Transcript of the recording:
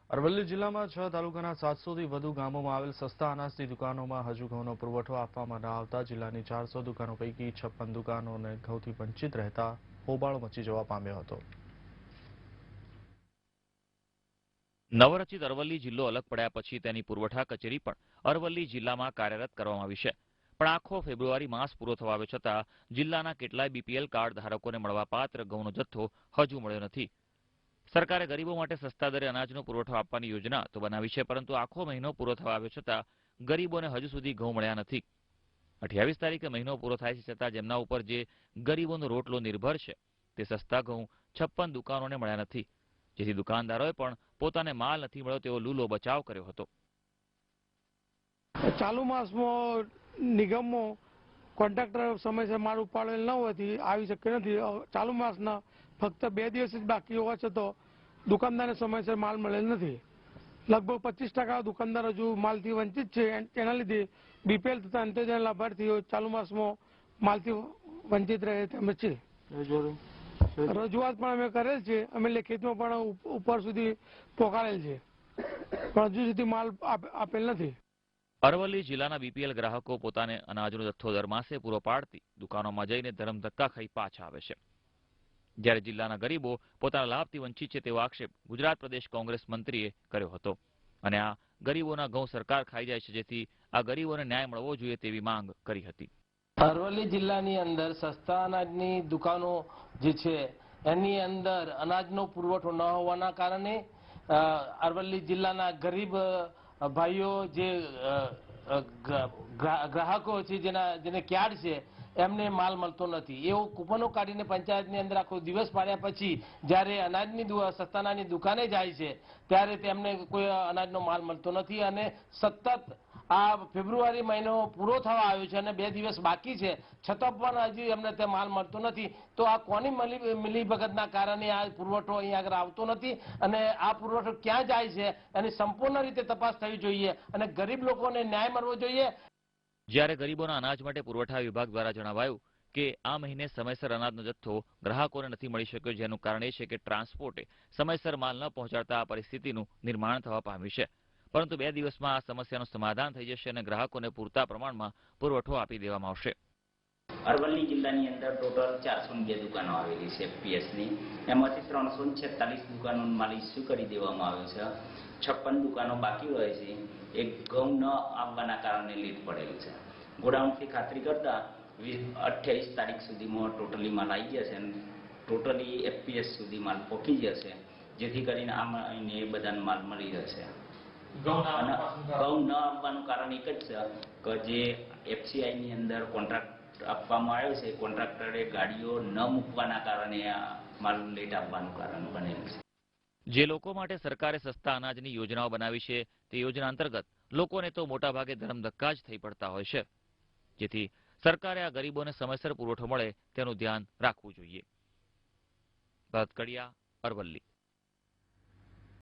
અરવલ્લી જિલ્લામાં 6 તાલુકાના 700થી વધુ ગામોમાં આવેલ સસ્તા અનાજની દુકાનોમાં હજુ ઘઉંનો પુરવઠો આપવામાં ન આવતા જિલ્લાની 400 દુકાનો પૈકી 56 દુકાનોને ઘઉંથી વંચિત રહેતા હોબાળો મચી જવા પામ્યો હતો. નવરચિત અરવલ્લી જિલ્લો અલગ પડ્યા પછી તેની પુરવઠા કચેરી પણ અરવલ્લી જિલ્લામાં કાર્યરત કરવામાં આવી છે. પણ આખો ફેબ્રુઆરી માસ પૂરો થવા આવ્યો છતાં જિલ્લાના કેટલાય બીપીએલ કાર્ડ ધારકોને મળવાપાત્ર ઘઉંનો જથ્થો હજુ મળ્યો નથી. સરકારે ગરીબો માટે સસ્તા દરે અનાજનો પુરવઠો આપવાની યોજના તો બનાવી છે, પરંતુ આખો મહિનો પૂરો થવા આવ્યો છતાં ગરીબોને હજુ સુધી ઘઉં મળ્યા નથી. 28 તારીખે મહિનો પૂરો થાય છે છતાં જેમના ઉપર જે ગરીબોનો રોટલો નિર્ભર છે તે સસ્તા ઘઉં 56 દુકાનોને મળ્યા નથી, જેથી દુકાનદારોએ પણ પોતાને માલ નથી મળ્યો તેવો લૂલો બચાવ કર્યો હતો. ચાલુ માસમાં નિગમો કોન્ટ્રાક્ટર સમયસર માલ ઉપાડેલ ન હોવાથી આવી શક્ય નથી. ચાલુ માસના ફક્ત 2 દિવસ જ બાકી હોવા છતાં દુકાનદારને સમયસર માલ મળેલ નથી. લગભગ 25% દુકાનદાર હજુ માલથી વંચિત છે. તેના લીધે બીપીએલ તથા અંત્યોદય લાભાર્થીઓ ચાલુ માસમાં માલથી વંચિત રહે તેમ છે. રજૂઆત પણ અમે કરેલ છે, અમે લેખિતમાં પણ ઉપર સુધી પહોંચાડેલ છે, પણ હજુ સુધી માલ આપેલ નથી. અરવલ્લી જિલ્લાના બીપીએલ ગ્રાહકો પોતાને અનાજનો જથ્થો દર માસે પૂરો પાડતી દુકાનોમાં જઈને ધરમ ધક્કા ખાઈ પાછા આવે છે, જ્યારે જિલ્લાના ગરીબો પોતાના લાભથી વંચિત છે તેવો આક્ષેપ ગુજરાત પ્રદેશ કોંગ્રેસ મંત્રીએ કર્યો હતો અને આ ગરીબોના ઘઉં સરકાર ખાઈ જાય છે, જેથી આ ગરીબોને ન્યાય મળવો જોઈએ તેવી માંગ કરી હતી. અરવલ્લી જિલ્લાની અંદર સસ્તા અનાજની દુકાનો જે છે એની અંદર અનાજનો પુરવઠો ન હોવાના કારણે અરવલ્લી જિલ્લાના ગરીબ ભાઈઓ જે ગ્રાહકો છે જેને ક્યાર્ડ છે એમને માલ મળતો નથી. એવો કૂપનો કાઢીને પંચાયતની અંદર આખો દિવસ પાડ્યા પછી જ્યારે સસ્તા અનાજની દુકાને જાય છે ત્યારે તેમને કોઈ અનાજનો માલ મળતો નથી અને સતત આ ફેબ્રુઆરી મહિનો પૂરો થવા આવ્યો છે અને 2 દિવસ બાકી છે, છતાં પણ હજી એમને તે માલ મળતો નથી. તો આ કોની મિલીભગતના કારણે આ પુરવઠો અહીં આગળ આવતો નથી અને આ પુરવઠો ક્યાં જાય છે એની સંપૂર્ણ રીતે તપાસ થવી જોઈએ અને ગરીબ લોકોને ન્યાય મળવો જોઈએ. જ્યારે ગરીબોના અનાજ માટે પુરવઠા વિભાગ દ્વારા જણાવાયું કે આ મહિને સમયસર અનાજનો જથ્થો ગ્રાહકોને નથી મળી શક્યો, જેનું કારણ એ છે કે ટ્રાન્સપોર્ટે સમયસર માલ ન પહોંચાડતા આ પરિસ્થિતિનું નિર્માણ થવા પામ્યું છે. પરંતુ 2 દિવસમાં આ સમસ્યાનું સમાધાન થઈ જશે અને ગ્રાહકોને પૂરતા પ્રમાણમાં પુરવઠો આપી દેવામાં આવશે. અરવલ્લી જિલ્લાની અંદર ટોટલ 402 દુકાનો આવેલી છે એફપીએસની. એમાંથી 346 દુકાનોનો માલ ઇસ્યુ કરી દેવામાં આવ્યો છે. 56 દુકાનો બાકી રહે છે. એક ઘઉં ન આવવાના કારણે લેટ પડેલું છે. ગોડાઉનથી ખાતરી કરતા 28 તારીખ સુધીમાં ટોટલી માલ આવી જશે અને ટોટલી એફપીએસ સુધી માલ પહોંચી જશે, જેથી કરીને આ મહિને બધાને માલ મળી જશે. ઘઉં ન આવવાનું કારણ એક જ છે કે જે એફસીઆઈની અંદર કોન્ટ્રાક્ટ આપવામાં આવ્યો છે, કોન્ટ્રાક્ટરે ગાડીઓ ન મૂકવાના કારણે આ માલ લેટ આવવાનું કારણ બનેલું છે. જે લોકો માટે સરકારે સસ્તા અનાજની યોજનાઓ બનાવી છે તે યોજના અંતર્ગત લોકોને તો મોટાભાગે ધરમધક્કા જ થઈ પડતા હોય છે, જેથી સરકારે આ ગરીબોને સમયસર પુરવઠો મળે તેનું ધ્યાન રાખવું જોઈએ. ભરત કડિયા, અરવલ્લી.